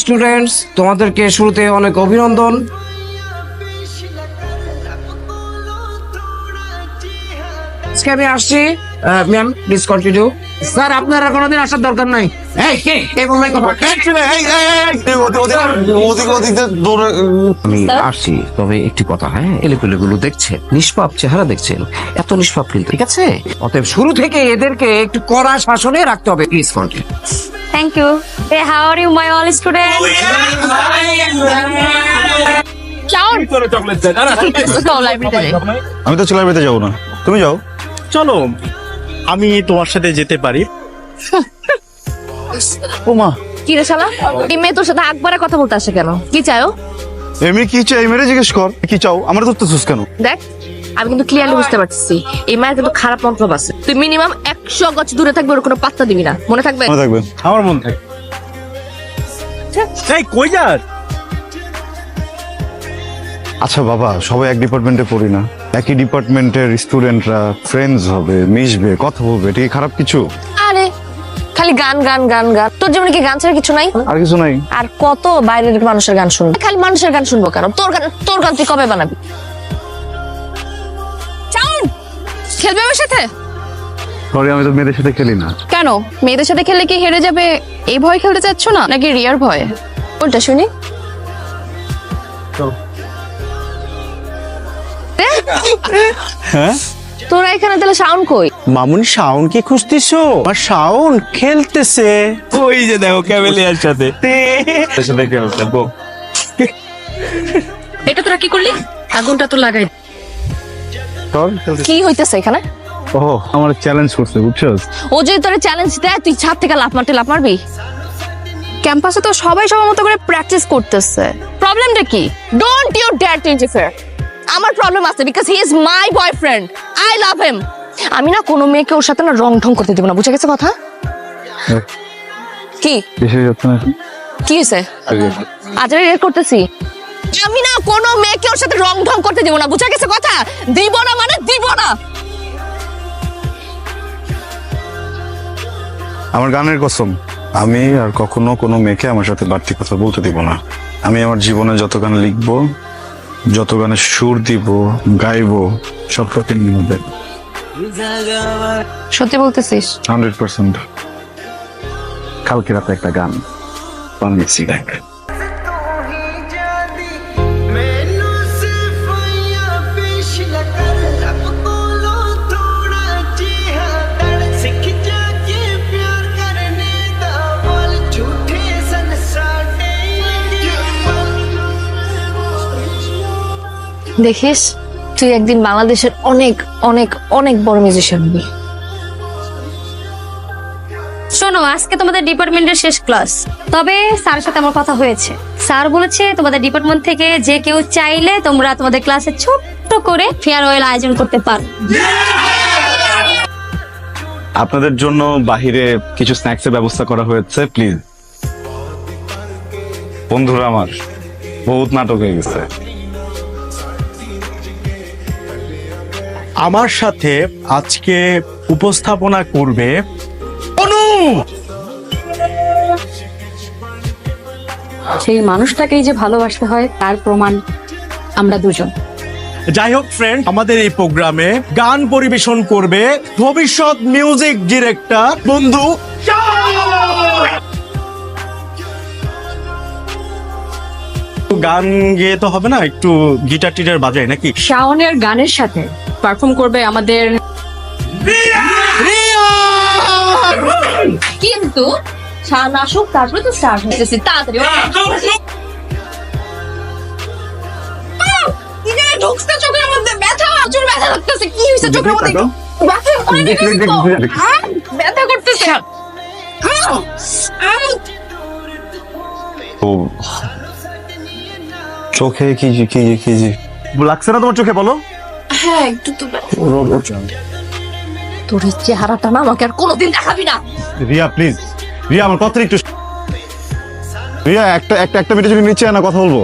Students, তোমাদেরকে শুরুতে অনেক অভিনন্দন। আজকে আমি আসছি। Ma'am please continue. স্যার আপনারা কোনোদিন আসার দরকার নাই। আমি আসছি, তবে একটি কথা, হ্যাঁ, এলেগুলো দেখছেন, নিষ্পাপ চেহারা দেখছেন, এত নিষ্পাপ কিন্তু, ঠিক আছে? অতএব শুরু থেকে এদেরকে একটু কড়া শাসনে রাখতে হবে। Please continue. Thank you. Hey, how are you, my all students? Chown. Go library. আমি তো লাইব্রেরিতে যাবো না, তুমি যাও। চলো আমি তোমার সাথে যেতে পারি। ও মা, কি রে শালা? এই মেয়ে তোর সাথে একবারে কথা বলতে আসে কেন? কি চাও? এমনি কি চাই মেরে জিজ্ঞেস কর, কি চাও? আমার তো সুস কেন? দেখ, আমি কিন্তু ক্লিয়ারলি বুঝতে পারতেছি এই মায়ের কিন্তু খারাপ মন্তব্য আছে। তুই মিনিমাম 100 গজ দূরে থাকবে, ওর কোনো পাত্তা দিবি না, মনে থাকবে? মনে থাকবে। আমার মন থাকে। এই কই যাস? আচ্ছা বাবা, সবাই এক ডিপার্টমেন্টে পড়ি না? একই ডিপার্টমেন্টের স্টুডেন্টরা ফ্রেন্ডস হবে, মিশবে, কথা বলবে, এটা কি খারাপ কিছু? আরে খালি গান গান গান গান, তোর জীবনে কি গান ছাড়া কিছু নাই? আর কিছু নাই। আর কত বাইরের মানুষের গান শুনবো? খালি মানুষের গান শুনবো কেন? তোর গান তুই কবে বানাবি? চাউন খেলবে আমার সাথে? সরি, আমি তো মেয়েদের সাথে খেলি না। কেন? মেয়েদের সাথে খেললে কি হেরে যাবে এই ভয় খেলতে চাচ্ছ না, নাকি রিয়ার ভয়? কোনটা শুনি? হ্যাঁ তোরা এখানে তাহলে সাউন্ড কই? মামুনি শাওন কি খুঁজতেছো? আর শাওন খেলতেছে ওই যে দেখো ক্যামেলিয়ার সাথে। এটা তোরা কি করলি? আগুনটা তো লাগাই। তোর কি হইতেছে এখানে? ও আমার চ্যালেঞ্জ করছে, বুঝছস? ও যদি তোরে চ্যালেঞ্জ দেয়, তুই ছাদ থেকে লাফ মারবি? ক্যাম্পাসে তো সবাই সবার মতো করে প্র্যাকটিস করতেছে, প্রবলেমটা কি? Don't you dare to interfere. আমার প্রবলেম আছে, because he is my boyfriend, I love him. আমি না কোনো মেয়েকে ওর সাথে না রং ঢং করতে দেব না, বুঝে গেছে কথা? কি বেশি যাচ্ছে না? কি হয়েছে? আজ আমি রেড করতেছি। আমি না কোনো মেয়েকে ওর সাথে রং ঢং করতে দেব না, বুঝে গেছে কথা? দিব না মানে দিব না। আমার গানের কসম, আমি আর কখনো কোনো মেয়েকে আমার সাথে বাড়তি কথা বলতে দিব না। আমি আমার জীবনে যত গান লিখবো, যত গানে সুর দিব, গাইবো, সব প্রতিদিন মধ্যে সত্যি বলতেছিস? 100%। কালকে রাতে একটা গান বানিয়েছি, দেখ। দেখিস, তুই একদিন বাংলাদেশের অনেক অনেক অনেক বড় মিউজিশিয়ান হবি। শোনো, আজকে তোমাদের ডিপার্টমেন্টের শেষ ক্লাস, তবে স্যারের সাথে আমার কথা হয়েছে। স্যার বলেছে তোমাদের ডিপার্টমেন্ট থেকে যে কেউ চাইলে তোমরা তোমাদের ক্লাসে ছোট্ট করে ফেয়ারওয়েল আয়োজন করতে পারো। আপনাদের জন্য বাহিরে কিছু স্ন্যাক্সের ব্যবস্থা করা হয়েছে, প্লিজ। বন্ধুরা আমার বহুত নাটক হয়ে গেছে। আমার সাথে আজকে উপস্থাপনা করবে অনু। সেই মানুষটাকেই যে ভালোবাসতে হয় তার প্রমাণ আমরা দুজন। যাই হোক ফ্রেন্ড, আমাদের এই প্রোগ্রামে গান পরিবেশন করবে ভবিষ্যৎ মিউজিক ডিরেক্টর বন্ধু গান গেয়ে তো হবে না, একটু গিটার টিটার বাজায় নাকি? শাওনের গানের সাথে পারফর্ম করবে আমাদের, কিন্তু শাওন আসুক তারপরে তো স্টার্ট হইতেছে। তাড়াতাড়ি ঢুকছে চোখের মধ্যে, ব্যথা, প্রচুর ব্যথা লাগতেছে। কি হয়েছে চোখের মধ্যে? ব্যথা ব্যথা করতেছে। ও চোখে কি কি কি লাগছে না তোমার চোখে? বলো। হ্যাঁ একটু তো। তোর এই চেহারাটা না আমাকে আর কোনোদিন দেখাবি না। রিয়া প্লিজ, রিয়া আমার কথা একটু। রিয়া একটা মিনিট যদি নিচে না কথা বলবো।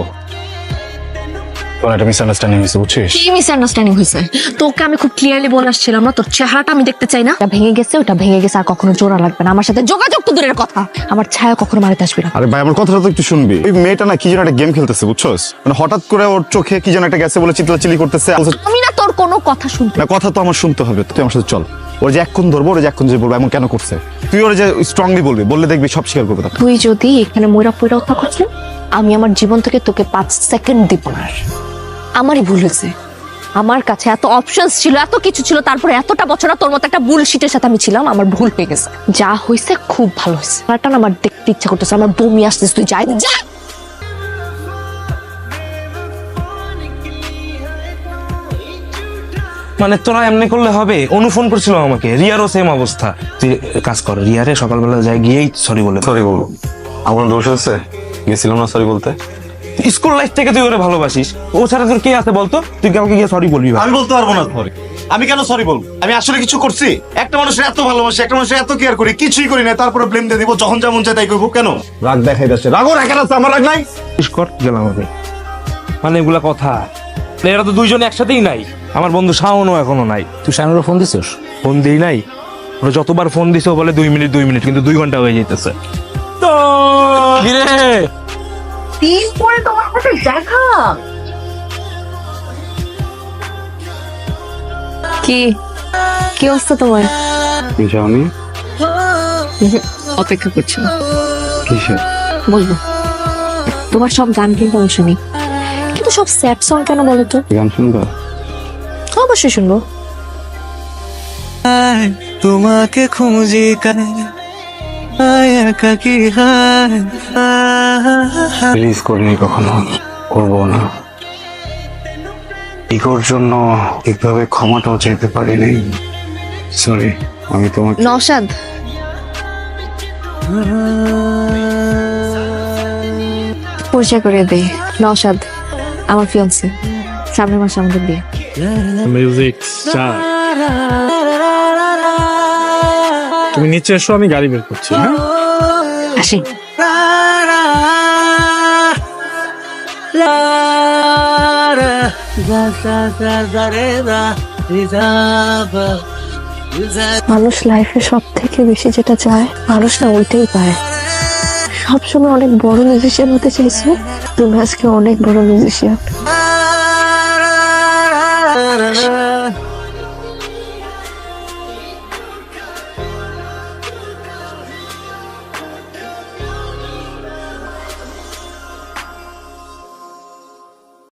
তোর একটা মিসআন্ডারস্ট্যান্ডিং হয়েছে বুঝছিস? কি মিসআন্ডারস্ট্যান্ডিং হয়েছে? তোকে আমি খুব ক্লিয়ারলি বলে আসছিলাম না, তোর চেহারাটা আমি দেখতে চাই না। ওটা ভেঙে গেছে, ওটা ভেঙে গেছে, আর কখনো জোড়া লাগবে না। আমার সাথে যোগাযোগ তো দূরের কথা, আমার ছায়া কখনো মারিতে আসবি না। আরে ভাই আমার কথাটা তো একটু শুনবি। ওই মেয়েটা না কি যেন একটা গেম খেলতেছে বুঝছস, মানে হঠাৎ করে ওর চোখে কি যেন একটা গেছে বলে চিল্লাচিল্লি করতেছে। আমি না তোর কোনো কথা শুনতে। না কথা তো আমার শুনতে হবে, তুই আমার সাথে চল। ওর যে এক্ষণ ধরবো, ওর যে এক্ষণ যে বলবো এমন কেন করছে, তুই ওর যে স্ট্রংলি বলবি, বললে দেখবি সব স্বীকার করবে তখন। তুই যদি এখানে ময়রা পয়রা থাকছিস, আমি আমার জীবন থেকে তোকে 5 সেকেন্ড দিব না। আমারই ভুল হয়েছে, আমার কাছে এত অপশনস ছিল, এত কিছু ছিল, তারপরে এতটা বছর তোর মতো একটা বুলশিটের সাথে আমি ছিলাম। আমার ভুল হয়ে গেছে, যা হয়েছে খুব ভালো হয়েছে। ব্যাপারটা না আমার দেখতে ইচ্ছা করতেছে, আমার বমি আসতেছে। তুই যাই যা। মানে তোরা এমনি করলে হবে? অনু ফোন করছিল আমাকে, রিয়ারও সেম অবস্থা। তুই কাজ কর, রিয়ারে সকালবেলা যাই গিয়েই সরি বলে। সরি বলবো? আমার দোষ আছে, গেছিলাম না সরি বলতে। স্কুল লাইফ থেকে তুই ওরে ভালোবাসিস, ও ছাড়া তোর কে আছে বলতো? তুই কাউকে গিয়ে সরি বলবি? আমি বলতে পারবো না সরি। আমি কেন সরি বলবো? আমি আসলে কিছু করছি? একটা মানুষের এত ভালোবাসি, একটা মানুষের এত কেয়ার করি, কিছুই করি না, তারপরে ব্লেম দিয়ে দিব, যখন যেমন চাই তাই করবো। কেন রাগ দেখাই যাচ্ছে? রাগও রাখেন আছে, আমার রাগ নাই। কর গেলাম আমি। মানে এগুলা কথা, এরা তো দুইজনে একসাথেই নাই। আমার বন্ধু শাওনও এখনো নাই। তুই শানুরও ফোন দিছিস? ফোন দিই নাই, ওরা যতবার ফোন দিছে ও বলে 2 মিনিট 2 মিনিট, কিন্তু 2 ঘন্টা হয়ে যেতেছে। তো কিরে দিন পরে তোমার সাথে দেখা। কি কি অবস্থা তোমার? যাওনি? অপেক্ষা করছি, কিসে? বলবো। তোমার সব গান কিন্তু আমি শুনি, কিন্তু সব স্যাড সং কেন বলো তো? গান শুনবা? অবশ্যই শুনবো। তোমাকে খুঁজি রিলিজ করিনি কখনো, করবো না। ইগোর জন্য ঠিকভাবে ক্ষমাটাও চাইতে পারিনি। সরি, আমি তোমাকে নওশাদ, পরিচয় করে দেই। নওশাদ আমার ফিয়ান্সে, সামনের মাসে আমাদের বিয়ে। মিউজিক স্টার, তুমি নিচে এসো, আমি গাড়ি বের করছি। হ্যাঁ আসি। মানুষ লাইফে সব থেকে বেশি যেটা চায়, মানুষ না ওইটাই পায়। সবসময় অনেক বড় মিউজিশিয়ান হতে চাইছো, তুমি আজকে অনেক বড় মিউজিশিয়ান।